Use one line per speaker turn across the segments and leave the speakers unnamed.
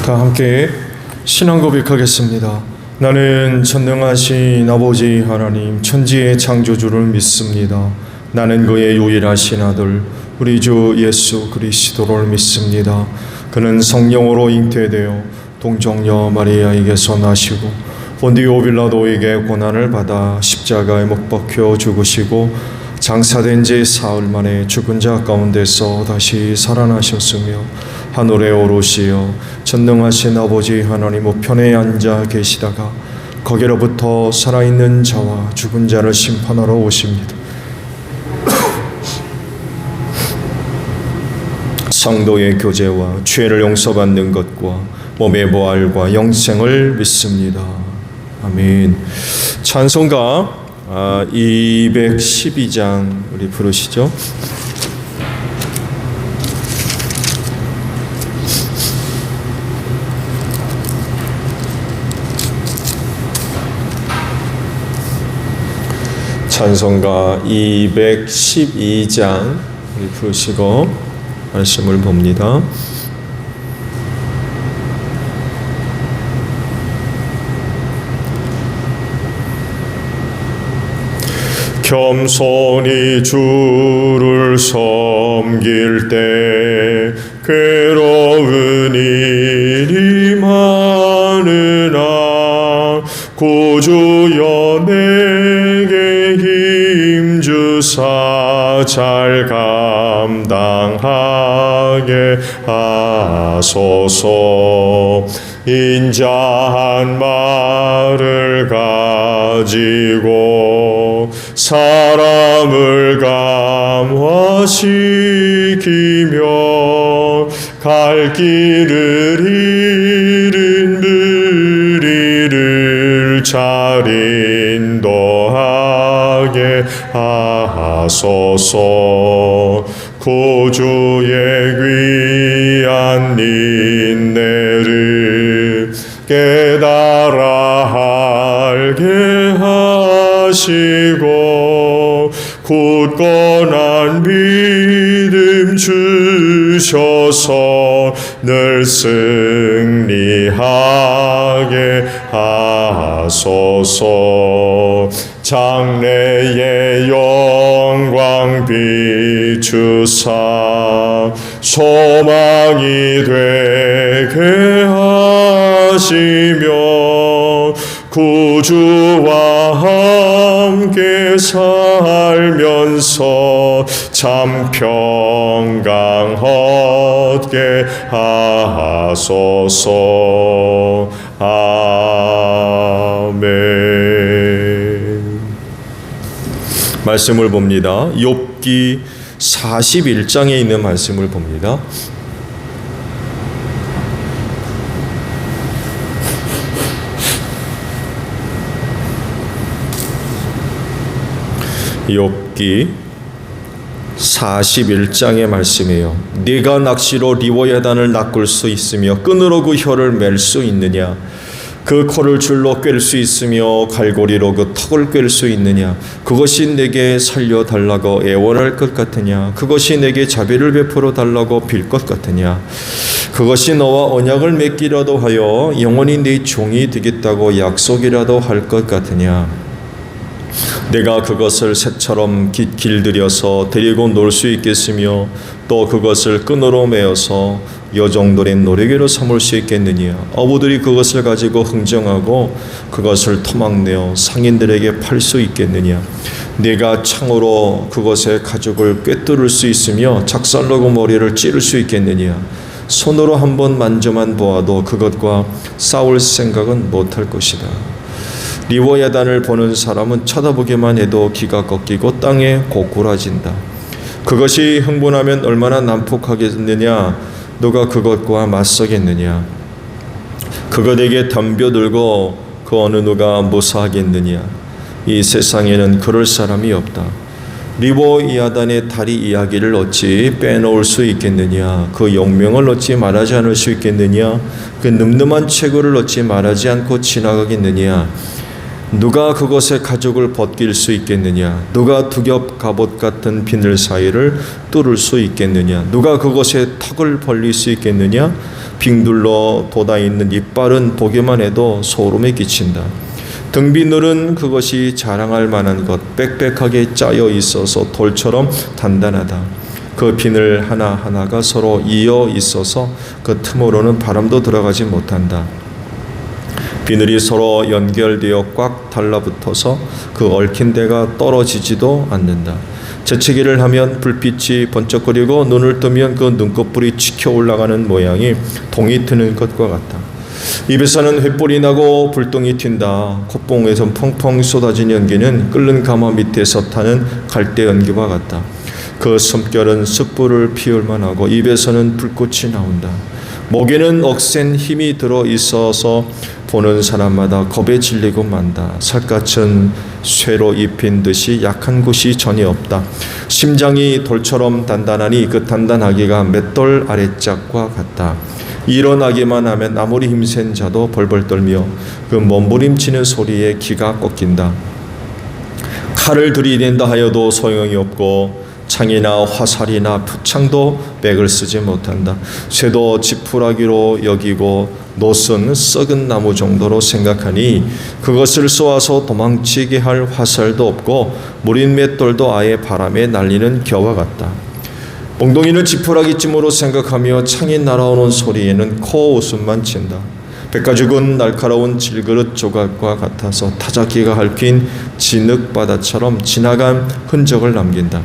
다 함께 신앙 고백하겠습니다. 나는 전능하신 아버지 하나님 천지의 창조주를 믿습니다. 나는 그의 유일하신 아들 우리 주 예수 그리스도를 믿습니다. 그는 성령으로 잉태되어 동정녀 마리아에게서 나시고 본디오 빌라도에게 고난을 받아 십자가에 못 박혀 죽으시고 장사된 지 사흘 만에 죽은 자 가운데서 다시 살아나셨으며 하늘에 오르시어 전능하신 아버지 하나님 우편에 앉아 계시다가 거기로부터 살아있는 자와 죽은 자를 심판하러 오십니다. 성도의 교제와 죄를 용서받는 것과 몸의 부활과 영생을 믿습니다. 아멘. 찬송가 212장 우리 부르시죠. 찬송가 212장 우리 부르시고 말씀을 봅니다. 겸손히 주를 섬길 때 괴로운 일이 많으나 구주여 내게 힘주사 잘 감당하게 하소서. 인자한 말을 가지고 사람을 감화시키며 갈 길을 잃은 무리를 잘 인도하게 하소서. 구주의 귀한 인내를 깨달아 알게 하시고 굳건한 믿음 주셔서 늘 승리하게 하소서. 장래의 영광 비추사 소망이 되게 하시며 구주와 함께 살면서 참 평강 얻게 하소서. 아멘. 말씀을 봅니다. 욥기 41장에 있는 말씀을 봅니다. 욥기 41장의 말씀이에요. 네가 낚시로 리워야단을 낚을 수 있으며 끈으로 그 혀를 맬 수 있느냐? 그 코를 줄로 꿰를 수 있으며 갈고리로 그 턱을 꿰를 수 있느냐? 그것이 내게 살려달라고 애원할 것 같으냐? 그것이 내게 자비를 베풀어 달라고 빌 것 같으냐? 그것이 너와 언약을 맺기라도 하여 영원히 네 종이 되겠다고 약속이라도 할 것 같으냐? 내가 그것을 새처럼 길들여서 데리고 놀 수 있겠으며 또 그것을 끈으로 매어서 여종들의 노래개로 삼을 수 있겠느냐? 어부들이 그것을 가지고 흥정하고 그것을 토막내어 상인들에게 팔 수 있겠느냐? 네가 창으로 그것의 가죽을 꿰뚫을 수 있으며 작살로 그 머리를 찌를 수 있겠느냐? 손으로 한번 만져만 보아도 그것과 싸울 생각은 못할 것이다. 리워야단을 보는 사람은 쳐다보기만 해도 기가 꺾이고 땅에 고꾸라진다. 그것이 흥분하면 얼마나 난폭하겠느냐? 누가 그것과 맞서겠느냐? 그것에게 덤벼들고 그 어느 누가 무사하겠느냐? 이 세상에는 그럴 사람이 없다. 리워야단의 다리 이야기를 어찌 빼놓을 수 있겠느냐? 그 용명을 어찌 말하지 않을 수 있겠느냐? 그 늠름한 최고를 어찌 말하지 않고 지나가겠느냐? 누가 그것의 가죽을 벗길 수 있겠느냐? 누가 두 겹 갑옷 같은 비늘 사이를 뚫을 수 있겠느냐? 누가 그것의 턱을 벌릴 수 있겠느냐? 빙둘러 돋아있는 이빨은 보기만 해도 소름에 끼친다. 등비늘은 그것이 자랑할 만한 것, 빽빽하게 짜여 있어서 돌처럼 단단하다. 그 비늘 하나하나가 서로 이어 있어서 그 틈으로는 바람도 들어가지 못한다. 비늘이 서로 연결되어 꽉 달라붙어서 그 얽힌 데가 떨어지지도 않는다. 재채기를 하면 불빛이 번쩍거리고 눈을 뜨면 그 눈꺼풀이 치켜 올라가는 모양이 동이 트는 것과 같다. 입에서는 횃불이 나고 불똥이 튄다. 콧봉에서 펑펑 쏟아진 연기는 끓는 가마 밑에서 타는 갈대 연기와 같다. 그 숨결은 숯불을 피울 만하고 입에서는 불꽃이 나온다. 목에는 억센 힘이 들어 있어서 보는 사람마다 겁에 질리고 만다. 살갗은 쇠로 입힌 듯이 약한 곳이 전혀 없다. 심장이 돌처럼 단단하니 그 단단하기가 맷돌 아래짝과 같다. 일어나기만 하면 아무리 힘센 자도 벌벌 떨며 그 몸부림치는 소리에 기가 꺾인다. 칼을 들이댄다 하여도 소용이 없고 창이나 화살이나 표창도 백을 쓰지 못한다. 쇠도 지푸라기로 여기고 노선 썩은 나무 정도로 생각하니 그것을 쏘아서 도망치게 할 화살도 없고 무린 맷돌도 아예 바람에 날리는 겨와 같다. 몽둥이는 지푸라기쯤으로 생각하며 창이 날아오는 소리에는 코웃음만 친다. 백가죽은 날카로운 질그릇 조각과 같아서 타작기가 핥힌 진흙바다처럼 지나간 흔적을 남긴다.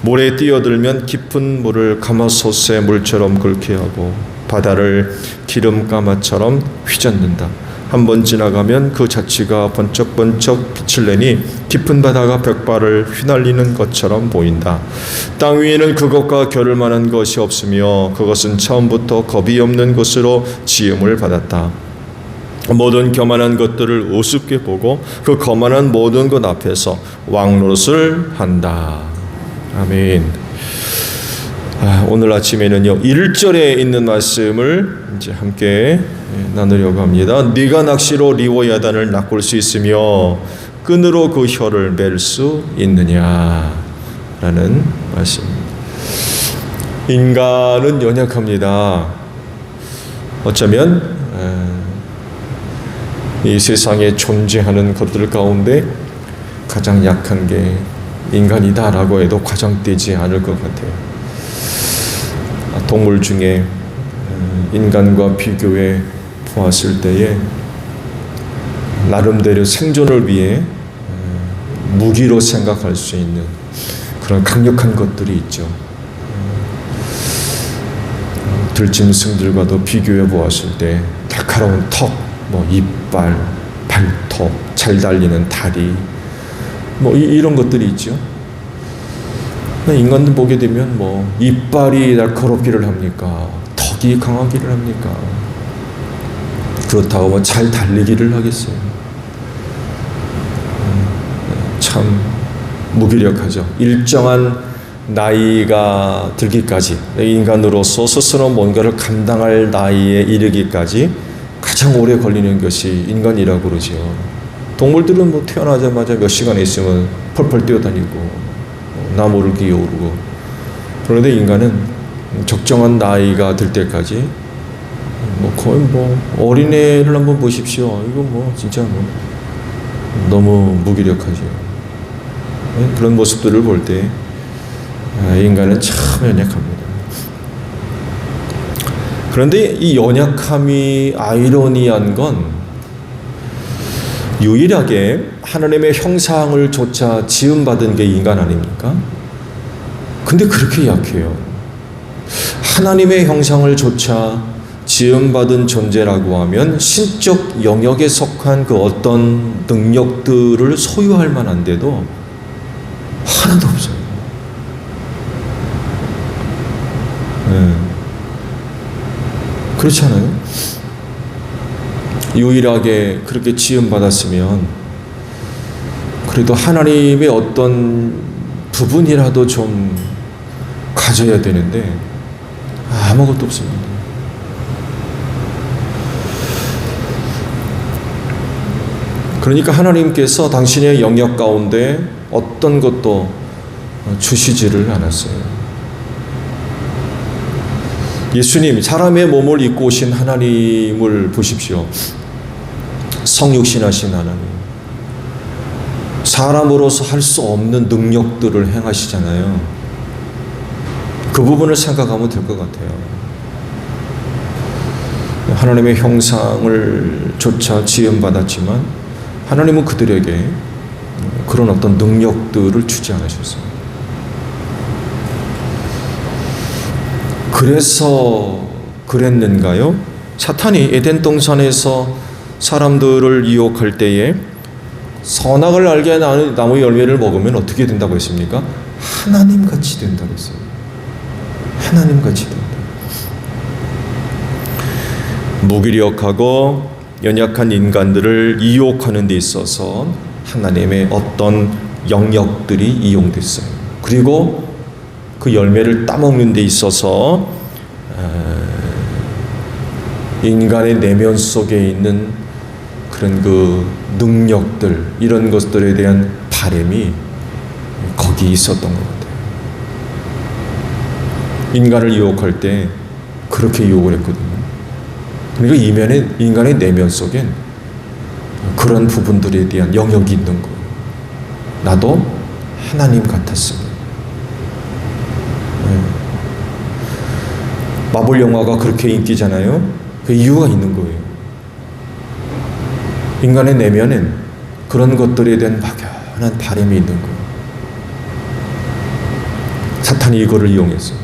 물에 뛰어들면 깊은 물을 가마솥의 물처럼 끓게 하고 바다를 기름가마처럼 휘젓는다. 한번 지나가면 그 자취가 번쩍번쩍 빛을 내니 깊은 바다가 벽발을 휘날리는 것처럼 보인다. 땅 위에는 그것과 겨룰 만한 것이 없으며 그것은 처음부터 겁이 없는 것으로 지음을 받았다. 모든 교만한 것들을 우습게 보고 그 거만한 모든 것 앞에서 왕노릇을 한다. 아멘. 오늘 아침에는요 1절에 있는 말씀을 이제 함께 나누려고 합니다. 네가 낚시로 리워야단을 낚을 수 있으며 끈으로 그 혀를 맬 수 있느냐라는 말씀입니다. 인간은 연약합니다. 어쩌면 이 세상에 존재하는 것들 가운데 가장 약한 게 인간이다라고 해도 과장되지 않을 것 같아요. 동물 중에 인간과 비교해 보았을 때에 나름대로 생존을 위해 무기로 생각할 수 있는 그런 강력한 것들이 있죠. 들짐승들과도 비교해 보았을 때 날카로운 턱, 이빨, 발톱, 잘 달리는 다리, 이런 것들이 있죠. 인간들 보게 되면 이빨이 날카롭기를 합니까? 턱이 강하기를 합니까? 그렇다고 잘 달리기를 하겠어요? 참 무기력하죠. 일정한 나이가 들기까지 인간으로서 스스로 뭔가를 감당할 나이에 이르기까지 가장 오래 걸리는 것이 인간이라고 그러죠. 동물들은 태어나자마자 몇 시간 있으면 펄펄 뛰어다니고 나무를 기어오르고, 그런데 인간은 적정한 나이가 들 때까지 거의 어린애를 한번 보십시오. 이거 진짜 너무 무기력하죠. 그런 모습들을 볼 때 인간은 참 연약합니다. 그런데 이 연약함이 아이러니한 건 유일하게 하나님의 형상을 조차 지음받은 게 인간 아닙니까? 근데 그렇게 약해요. 하나님의 형상을 조차 지음받은 존재라고 하면 신적 영역에 속한 그 어떤 능력들을 소유할 만한데도 하나도 없어요. 그렇지 않아요? 유일하게 그렇게 지음받았으면 그래도 하나님의 어떤 부분이라도 좀 가져야 되는데 아무것도 없습니다. 그러니까 하나님께서 당신의 영역 가운데 어떤 것도 주시지를 않았어요. 예수님, 사람의 몸을 입고 오신 하나님을 보십시오. 성육신하신 하나님. 사람으로서 할 수 없는 능력들을 행하시잖아요. 그 부분을 생각하면 될 것 같아요. 하나님의 형상을 조차 지음받았지만 하나님은 그들에게 그런 어떤 능력들을 주지 않으셨어요. 그래서 그랬는가요? 사탄이 에덴 동산에서 사람들을 유혹할 때에 선악을 알게 하는 나무 열매를 먹으면 어떻게 된다고 했습니까? 하나님같이 된다고 했어요. 하나님같이 된다. 무기력하고 연약한 인간들을 유혹하는 데 있어서 하나님의 어떤 영역들이 이용됐어요. 그리고 그 열매를 따먹는 데 있어서 인간의 내면 속에 있는 그런 그 능력들, 이런 것들에 대한 바람이 거기 있었던 것 같아요. 인간을 유혹할 때 그렇게 유혹을 했거든요. 그러니까 인간의 내면 속엔 그런 부분들에 대한 영역이 있는 거예요. 나도 하나님 같았습니다. 마블 영화가 그렇게 인기잖아요. 그 이유가 있는 거예요. 인간의 내면엔 그런 것들에 대한 막연한 바람이 있는 거예요. 사탄이 이거를 이용해서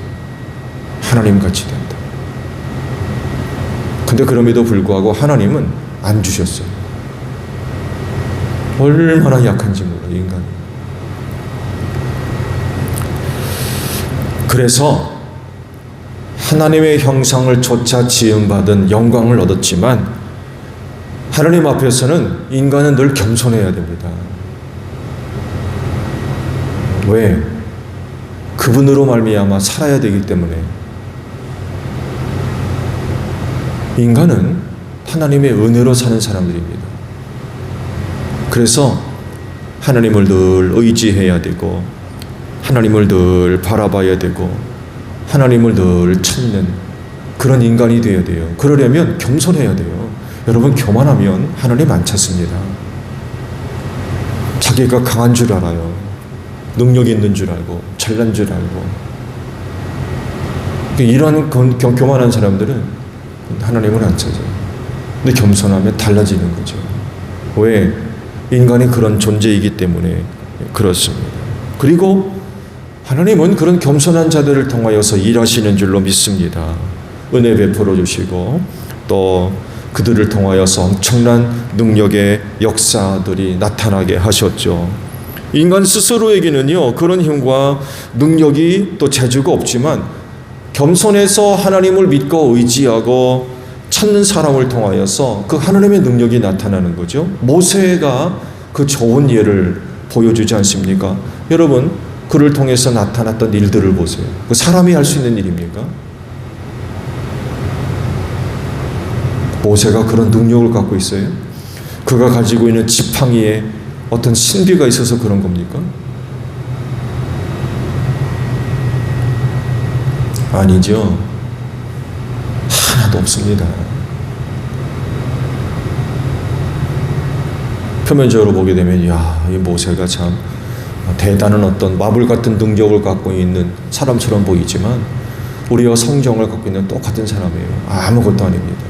하나님같이 된다. 근데 그럼에도 불구하고 하나님은 안 주셨어요. 얼마나 약한지 몰라요, 인간이. 그래서 하나님의 형상을 조차 지음받은 영광을 얻었지만 하나님 앞에서는 인간은 늘 겸손해야 됩니다. 왜? 그분으로 말미암아 살아야 되기 때문에. 인간은 하나님의 은혜로 사는 사람들입니다. 그래서 하나님을 늘 의지해야 되고 하나님을 늘 바라봐야 되고 하나님을 늘 찾는 그런 인간이 되어야 돼요. 그러려면 겸손해야 돼요. 여러분, 교만하면 하나님 안 찾습니다. 자기가 강한 줄 알아요. 능력 있는 줄 알고 잘난 줄 알고. 이런 교만한 사람들은 하나님을 안 찾아요. 근데 겸손하면 달라지는 거죠. 왜? 인간이 그런 존재이기 때문에 그렇습니다. 그리고 하나님은 그런 겸손한 자들을 통하여서 일하시는 줄로 믿습니다. 은혜 베풀어 주시고 또 그들을 통하여서 엄청난 능력의 역사들이 나타나게 하셨죠. 인간 스스로에게는요, 그런 힘과 능력이 또 재주가 없지만 겸손해서 하나님을 믿고 의지하고 찾는 사람을 통하여서 그 하나님의 능력이 나타나는 거죠. 모세가 그 좋은 예를 보여주지 않습니까? 여러분, 그를 통해서 나타났던 일들을 보세요. 그 사람이 할 수 있는 일입니까? 모세가 그런 능력을 갖고 있어요? 그가 가지고 있는 지팡이에 어떤 신비가 있어서 그런 겁니까? 아니죠. 하나도 없습니다. 표면적으로 보게 되면, 야, 이 모세가 참 대단한 어떤 마블 같은 능력을 갖고 있는 사람처럼 보이지만 우리와 성경을 갖고 있는 똑같은 사람이에요. 아무것도 아닙니다.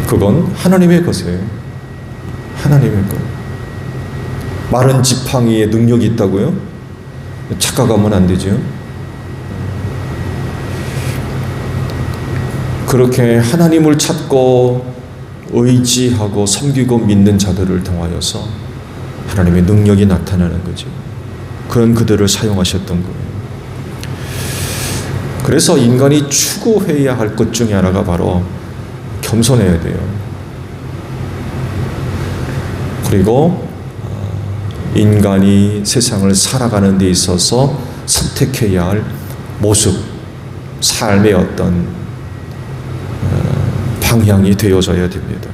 그건 하나님의 것이에요. 하나님의 것. 마른 지팡이에 능력이 있다고요? 착각하면 안 되죠. 그렇게 하나님을 찾고 의지하고 섬기고 믿는 자들을 통하여서 하나님의 능력이 나타나는 거죠. 그런 그들을 사용하셨던 거예요. 그래서 인간이 추구해야 할 것 중에 하나가 바로 겸손해야 돼요. 그리고 인간이 세상을 살아가는 데 있어서 선택해야 할 모습, 삶의 어떤 방향이 되어져야 됩니다.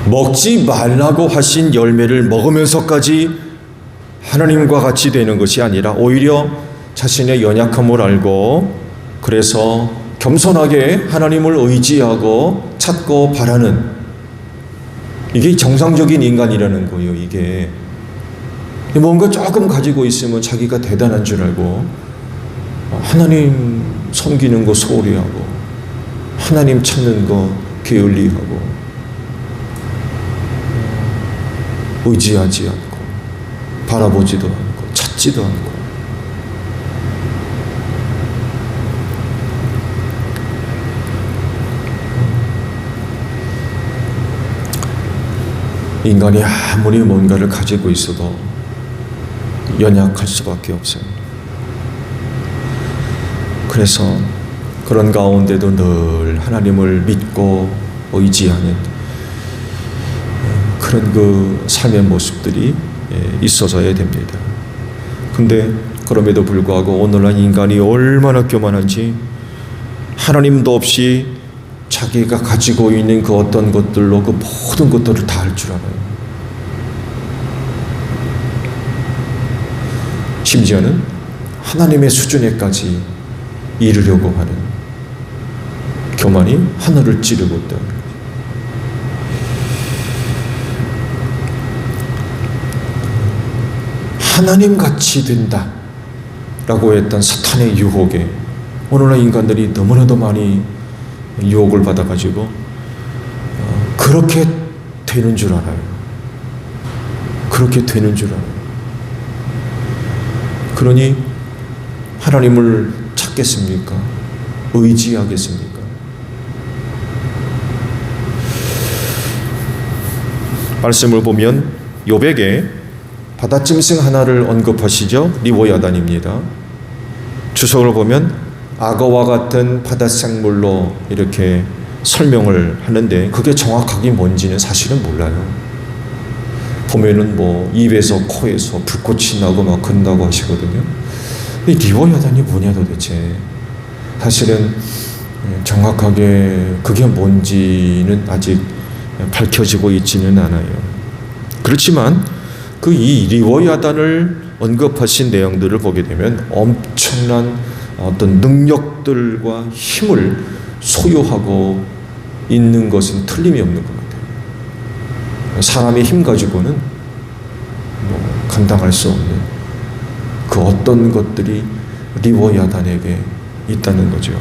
먹지 말라고 하신 열매를 먹으면서까지 하나님과 같이 되는 것이 아니라 오히려 자신의 연약함을 알고 그래서 겸손하게 하나님을 의지하고 찾고 바라는, 이게 정상적인 인간이라는 거예요. 이게 뭔가 조금 가지고 있으면 자기가 대단한 줄 알고 하나님 섬기는 거 소홀히 하고 하나님 찾는 거 게을리하고 의지하지 않고 바라보지도 않고 찾지도 않고. 인간이 아무리 뭔가를 가지고 있어도 연약할 수밖에 없어요. 그래서 그런 가운데도 늘 하나님을 믿고 의지하는 그런 그 삶의 모습들이 있어져야 됩니다. 근데 그럼에도 불구하고 오늘날 인간이 얼마나 교만한지, 하나님도 없이 자기가 가지고 있는 그 어떤 것들로 그 모든 것들을 다 할 줄 알아요. 심지어는 하나님의 수준에까지 이르려고 하는 교만이 하늘을 찌르고 있다. 하나님같이 된다 라고 했던 사탄의 유혹에 오늘날 인간들이 너무나도 많이 유혹을 받아가지고 그렇게 되는 줄 알아요. 그렇게 되는 줄 알아요. 그러니 하나님을 찾겠습니까? 의지하겠습니까? 말씀을 보면 욥에게 바다짐승 하나를 언급하시죠. 리워야단입니다. 주석을 보면 악어와 같은 바닷생물로 이렇게 설명을 하는데 그게 정확하게 뭔지는 사실은 몰라요. 보면은 뭐 입에서 코에서 불꽃이 나고 막 그런다고 하시거든요. 이 리워야단이 뭐냐 도대체. 사실은 정확하게 그게 뭔지는 아직 밝혀지고 있지는 않아요. 그렇지만 그 이 리워야단을 언급하신 내용들을 보게 되면 엄청난 어떤 능력들과 힘을 소유하고 있는 것은 틀림이 없는 것 같아요. 사람의 힘 가지고는 뭐 감당할 수 없는 그 어떤 것들이 리워야단에게 있다는 거죠.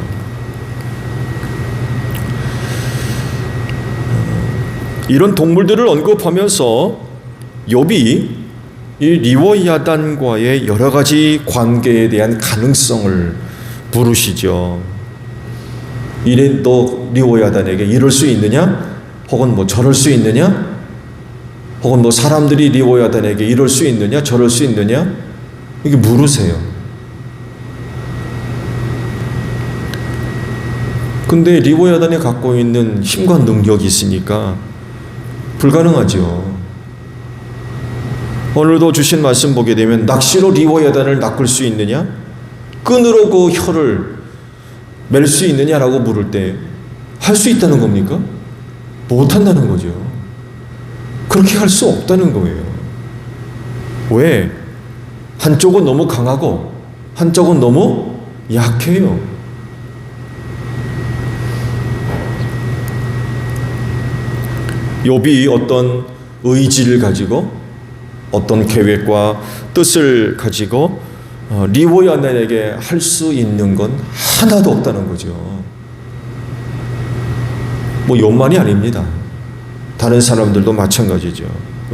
이런 동물들을 언급하면서 욥이 이 리워야단과의 여러 가지 관계에 대한 가능성을 부르시죠. 이래 너 리워야단에게 이럴 수 있느냐? 혹은 뭐 저럴 수 있느냐? 혹은 뭐 사람들이 리워야단에게 이럴 수 있느냐? 저럴 수 있느냐? 이게 물으세요. 근데 리워야단이 갖고 있는 힘과 능력이 있으니까 불가능하죠. 오늘도 주신 말씀 보게 되면 낚시로 리워야단을 낚을 수 있느냐? 끈으로 그 혀를 맬 수 있느냐라고 물을 때 할 수 있다는 겁니까? 못한다는 거죠. 그렇게 할 수 없다는 거예요. 왜? 한쪽은 너무 강하고 한쪽은 너무 약해요. 욥이 어떤 의지를 가지고 어떤 계획과 뜻을 가지고 리워야단에게 할 수 있는 건 하나도 없다는 거죠. 뭐 욥만이 아닙니다. 다른 사람들도 마찬가지죠.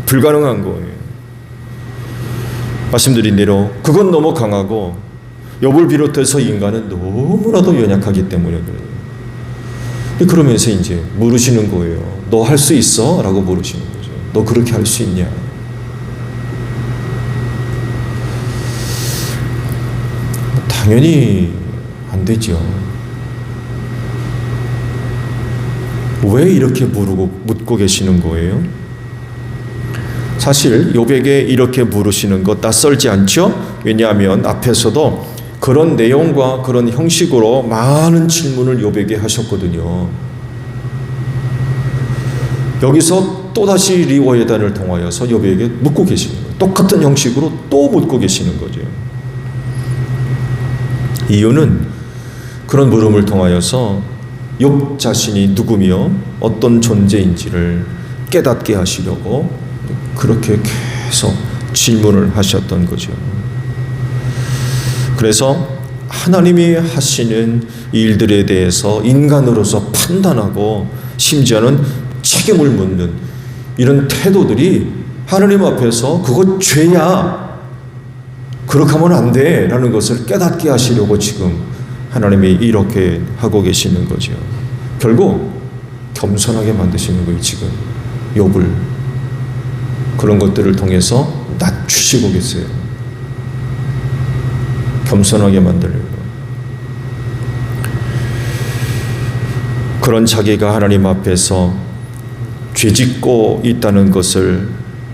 불가능한 거예요. 말씀드린 대로 그건 너무 강하고 욥을 비롯해서 인간은 너무나도 연약하기 때문에 그래요. 그러면서 이제 물으시는 거예요. 너 할 수 있어? 라고 물으시는 거죠. 너 그렇게 할 수 있냐? 당연히 안 되죠. 왜 이렇게 묻고 계시는 거예요? 사실 욥에게 이렇게 물으시는 것 낯설지 않죠? 왜냐하면 앞에서도 그런 내용과 그런 형식으로 많은 질문을 욥에게 하셨거든요. 여기서 또다시 리워야단을 통하여서 욥에게 묻고 계시는 거예요. 똑같은 형식으로 또 묻고 계시는 거죠. 이유는 그런 물음을 통하여서 욥 자신이 누구며 어떤 존재인지를 깨닫게 하시려고 그렇게 계속 질문을 하셨던 거죠. 그래서 하나님이 하시는 일들에 대해서 인간으로서 판단하고 심지어는 책임을 묻는 이런 태도들이 하나님 앞에서 그거 죄야, 그렇게 하면 안 돼 라는 것을 깨닫게 하시려고 지금 하나님이 이렇게 하고 계시는 거죠. 결국 겸손하게 만드시는 거예요. 지금 욥을 그런 것들을 통해서 낮추시고 계세요. 겸손하게 만들려고. 그런 자기가 하나님 앞에서 죄짓고 있다는 것을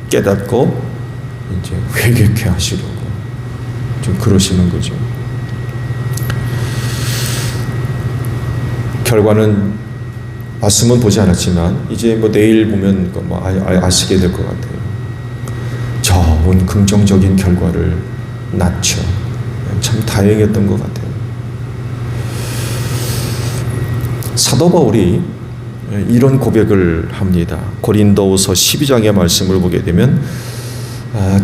깨닫고 이제 회개케 하시려고 좀 그러시는 거죠. 결과는 말씀은 보지 않았지만 이제 뭐 내일 보면 아시게 될 것 같아요. 좋은 긍정적인 결과를 낳죠. 참 다행이었던 것 같아요. 사도 바울이 이런 고백을 합니다. 고린도후서 12장의 말씀을 보게 되면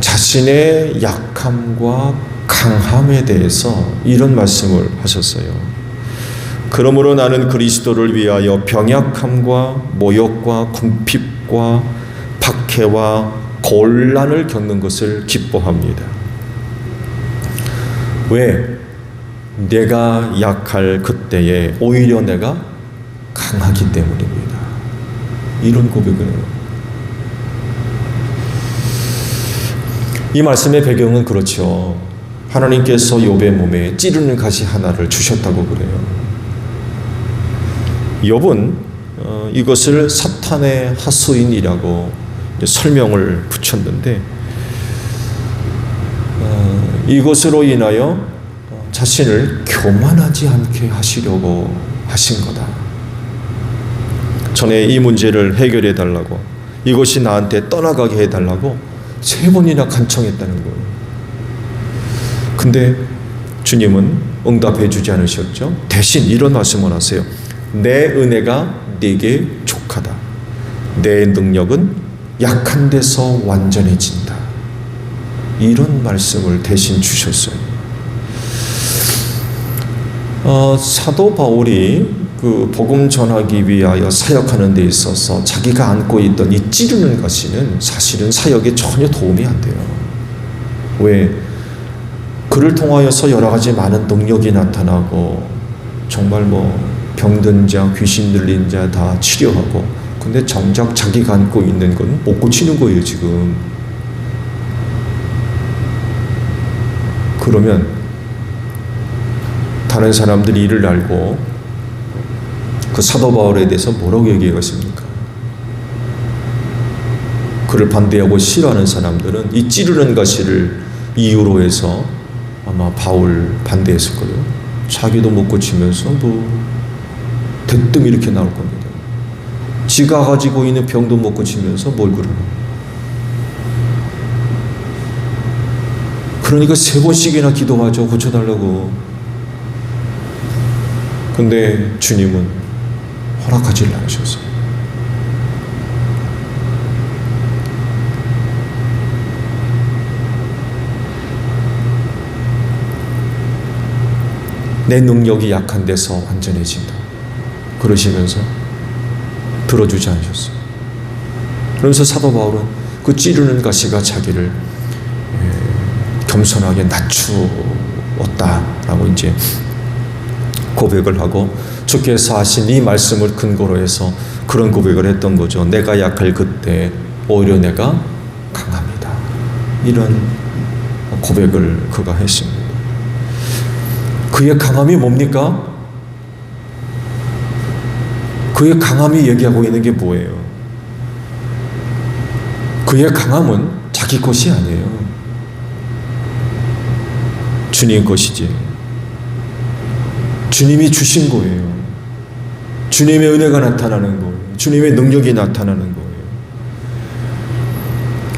자신의 약함과 강함에 대해서 이런 말씀을 하셨어요. 그러므로 나는 그리스도를 위하여 병약함과 모욕과 궁핍과 박해와 곤란을 겪는 것을 기뻐합니다. 왜? 내가 약할 그때에 오히려 내가 강하기 때문입니다. 이런 고백을 해요. 이 말씀의 배경은 그렇죠. 하나님께서 욥의 몸에 찌르는 가시 하나를 주셨다고 그래요. 욥은 이것을 사탄의 하수인이라고 설명을 붙였는데 이것으로 인하여 자신을 교만하지 않게 하시려고 하신 거다. 전에 이 문제를 해결해 달라고, 이것이 나한테 떠나가게 해달라고 3번이나 간청했다는 거예요. 근데 주님은 응답해 주지 않으셨죠. 대신 이런 말씀을 하세요. 내 은혜가 네게 족하다. 내 능력은 약한 데서 완전해진다. 이런 말씀을 대신 주셨어요. 사도 바울이 그 복음 전하기 위하여 사역하는 데 있어서 자기가 안고 있던 이 찌르는 가시는 사실은 사역에 전혀 도움이 안 돼요. 왜? 그를 통하여서 여러 가지 많은 능력이 나타나고 정말 병든 자, 귀신 들린 자 다 치료하고, 근데 정작 자기가 안고 있는 건 못 고치는 거예요, 지금. 그러면 다른 사람들이 이를 알고 그 사도 바울에 대해서 뭐라고 얘기하겠습니까? 그를 반대하고 싫어하는 사람들은 이 찌르는 가시를 이유로 해서 아마 바울 반대했을 거예요. 자기도 못 고치면서 대뜸 이렇게 나올 겁니다. 지가 가지고 있는 병도 못 고치면서 뭘 그러나. 그러니까 3번씩이나 기도하죠. 고쳐달라고. 근데 주님은 허락하지를 않으셨어요. 내 능력이 약한 데서 완전해진다. 그러시면서 들어주지 않으셨어요. 그러면서 사도 바울은 그 찌르는 가시가 자기를 겸손하게 낮추었다라고 이제 고백을 하고, 주께서 하신 이 말씀을 근거로 해서 그런 고백을 했던 거죠. 내가 약할 그때 오히려 내가 강합니다. 이런 고백을 그가 했습니다. 그의 강함이 뭡니까? 그의 강함이 얘기하고 있는 게 뭐예요? 그의 강함은 자기 것이 아니에요. 주님 것이지. 주님이 주신 거예요. 주님의 은혜가 나타나는 거예요. 주님의 능력이 나타나는 거예요.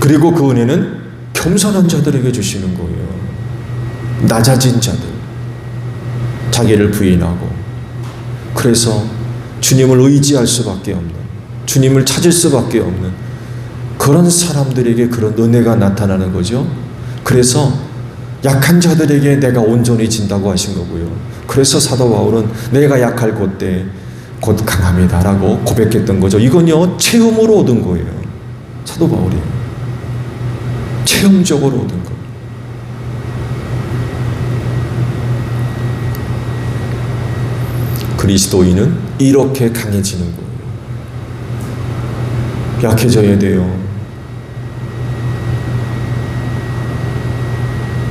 그리고 그 은혜는 겸손한 자들에게 주시는 거예요. 낮아진 자들. 자기를 부인하고, 그래서 주님을 의지할 수밖에 없는, 주님을 찾을 수밖에 없는 그런 사람들에게 그런 은혜가 나타나는 거죠. 그래서 약한 자들에게 내가 온전히 진다고 하신 거고요. 그래서 사도 바울은 내가 약할 그때 곧 강함이다라고 고백했던 거죠. 이건요, 체험으로 얻은 거예요. 사도 바울이 체험적으로 얻은 거. 그리스도인은 이렇게 강해지는 거예요. 약해져야 돼요.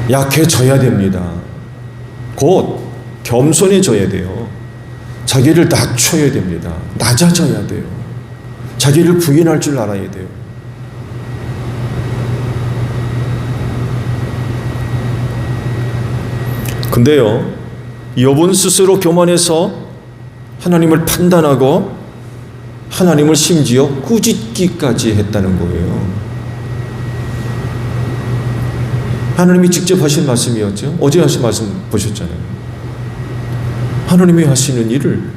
약해져야 됩니다. 곧 겸손해져야 돼요. 자기를 낮춰야 됩니다. 낮아져야 돼요. 자기를 부인할 줄 알아야 돼요. 근데요, 욥은 스스로 교만해서 하나님을 판단하고 하나님을 심지어 꾸짖기까지 했다는 거예요. 하나님이 직접 하신 말씀이었죠. 어제 하신 말씀 보셨잖아요. 하나님이 하시는 일을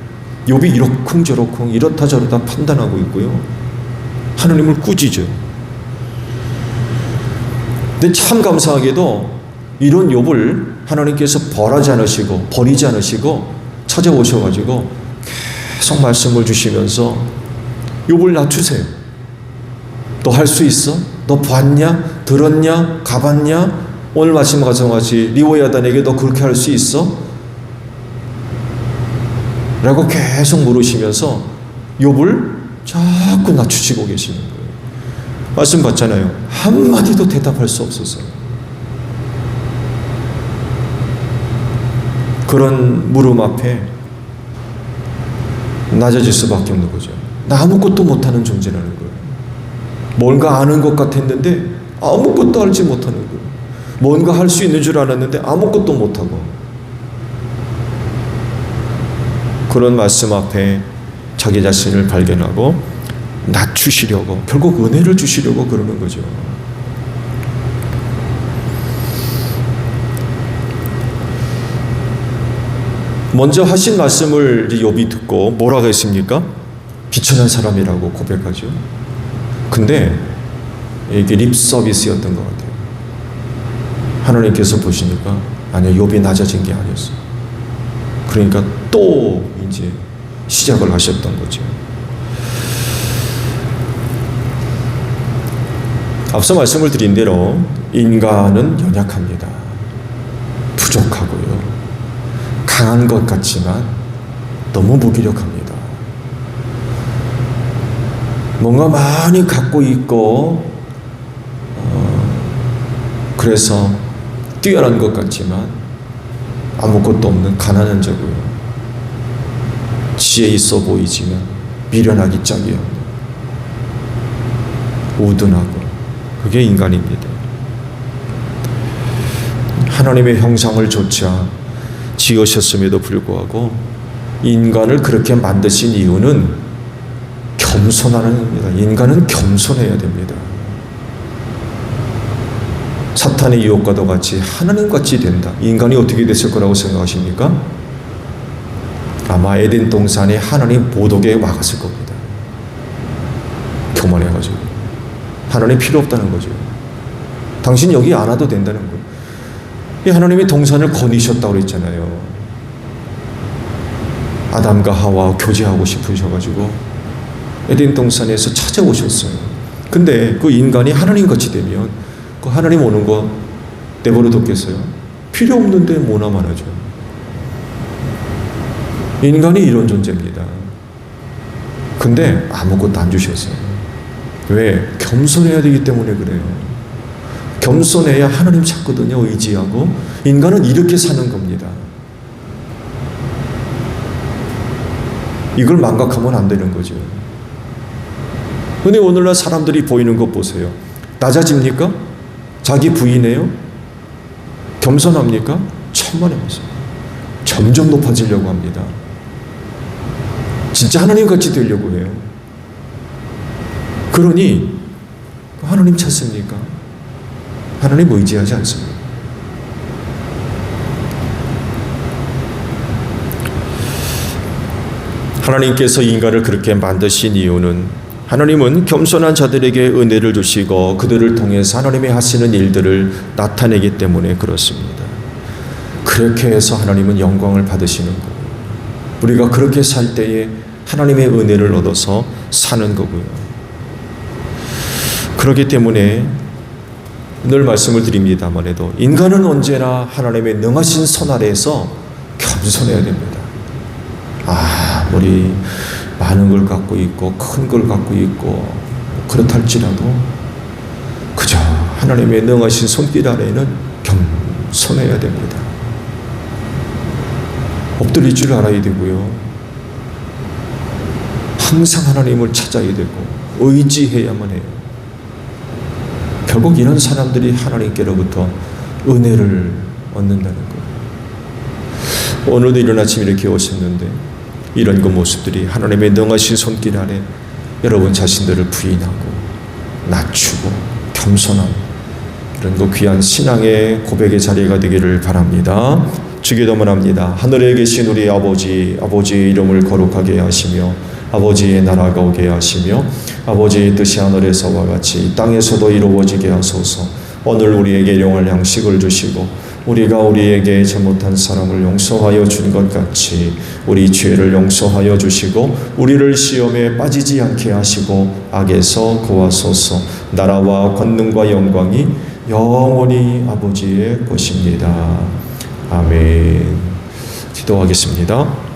욥이 이러쿵저러쿵 이렇다 저렇다 판단하고 있고요. 하나님을 꾸짖어요. 근데 참 감사하게도 이런 욥을 하나님께서 버리지 않으시고 찾아오셔가지고 계속 말씀을 주시면서 욥을 낮추세요. 너 할 수 있어? 너 봤냐? 들었냐? 가봤냐? 오늘 말씀 같이 리워야단에게 너 그렇게 할 수 있어? 라고 계속 물으시면서 욥을 자꾸 낮추시고 계시는 거예요. 말씀 봤잖아요. 한마디도 대답할 수 없었어요. 그런 물음 앞에 낮아질 수밖에 없는 거죠. 나 아무것도 못하는 존재라는 거예요. 뭔가 아는 것 같았는데 아무것도 알지 못하는 거예요. 뭔가 할 수 있는 줄 알았는데 아무것도 못하고, 그런 말씀 앞에 자기 자신을 발견하고 낮추시려고, 결국 은혜를 주시려고 그러는 거죠. 먼저 하신 말씀을 욥이 듣고 뭐라고 했습니까? 비천한 사람이라고 고백하죠. 근데 이게 립 서비스였던 것 같아요. 하나님께서 보시니까 아니요, 욥이 낮아진 게 아니었어요. 그러니까 또 이제 시작을 하셨던 거죠. 앞서 말씀을 드린 대로 인간은 연약합니다. 부족하고요. 강한 것 같지만 너무 무기력합니다. 뭔가 많이 갖고 있고 그래서 뛰어난 것 같지만 아무것도 없는 가난한 자고요. 지혜 있어 보이지만 미련하기 짝이 없는 우둔하고, 그게 인간입니다. 하나님의 형상을 조차 지으셨음에도 불구하고 인간을 그렇게 만드신 이유는 겸손하는 겁니다. 인간은 겸손해야 됩니다. 사탄의 유혹과도 같이 하나님같이 된다. 인간이 어떻게 됐을 거라고 생각하십니까? 아마 에덴 동산에 하나님 보도계에 와갔을 겁니다. 교만해가지고 하나님 필요 없다는 거죠. 당신 여기 안 와도 된다는 거예요. 이 하나님이 동산을 거니셨다고 그랬잖아요. 아담과 하와 교제하고 싶으셔가지고 에덴 동산에서 찾아오셨어요. 근데 그 인간이 하나님같이 되면 그 하나님 오는 거 내버려 뒀겠어요? 필요 없는데 뭐나만 하죠. 인간이 이런 존재입니다. 근데 아무것도 안 주셨어요. 왜? 겸손해야 되기 때문에 그래요. 겸손해야 하나님 찾거든요. 의지하고. 인간은 이렇게 사는 겁니다. 이걸 망각하면 안 되는 거죠. 근데 오늘날 사람들이 보이는 것 보세요. 낮아집니까? 자기 부인해요? 겸손합니까? 천만에서 점점 높아지려고 합니다. 진짜 하나님같이 되려고 해요. 그러니 하나님 찾습니까? 하나님 의지하지 않습니다. 하나님께서 인간을 그렇게 만드신 이유는 하나님은 겸손한 자들에게 은혜를 주시고 그들을 통해서 하나님이 하시는 일들을 나타내기 때문에 그렇습니다. 그렇게 해서 하나님은 영광을 받으시는 거예요. 우리가 그렇게 살 때에 하나님의 은혜를 얻어서 사는 거고요. 그렇기 때문에 늘 말씀을 드립니다만 해도 인간은 언제나 하나님의 능하신 손 아래에서 겸손해야 됩니다. 우리 많은 걸 갖고 있고 큰 걸 갖고 있고 그렇다 할지라도 그저 하나님의 능하신 손길 아래에는 겸손해야 됩니다. 엎드릴 줄 알아야 되고요. 항상 하나님을 찾아야 되고 의지해야만 해요. 결국 이런 사람들이 하나님께로부터 은혜를 얻는다는 거예요. 오늘도 이른 아침 이렇게 오셨는데 이런 그 모습들이 하나님의 능하신 손길 아래 여러분 자신들을 부인하고 낮추고 겸손한 이런 그 귀한 신앙의 고백의 자리가 되기를 바랍니다. 주기도문 합니다. 하늘에 계신 우리 아버지, 아버지의 이름을 거룩하게 하시며 아버지의 나라가 오게 하시며 아버지의 뜻이 하늘에서와 같이 땅에서도 이루어지게 하소서. 오늘 우리에게 일용할 양식을 주시고 우리가 우리에게 잘못한 사람을 용서하여 준 것 같이 우리 죄를 용서하여 주시고 우리를 시험에 빠지지 않게 하시고 악에서 구하소서. 나라와 권능과 영광이 영원히 아버지의 것입니다. 아멘. 기도하겠습니다.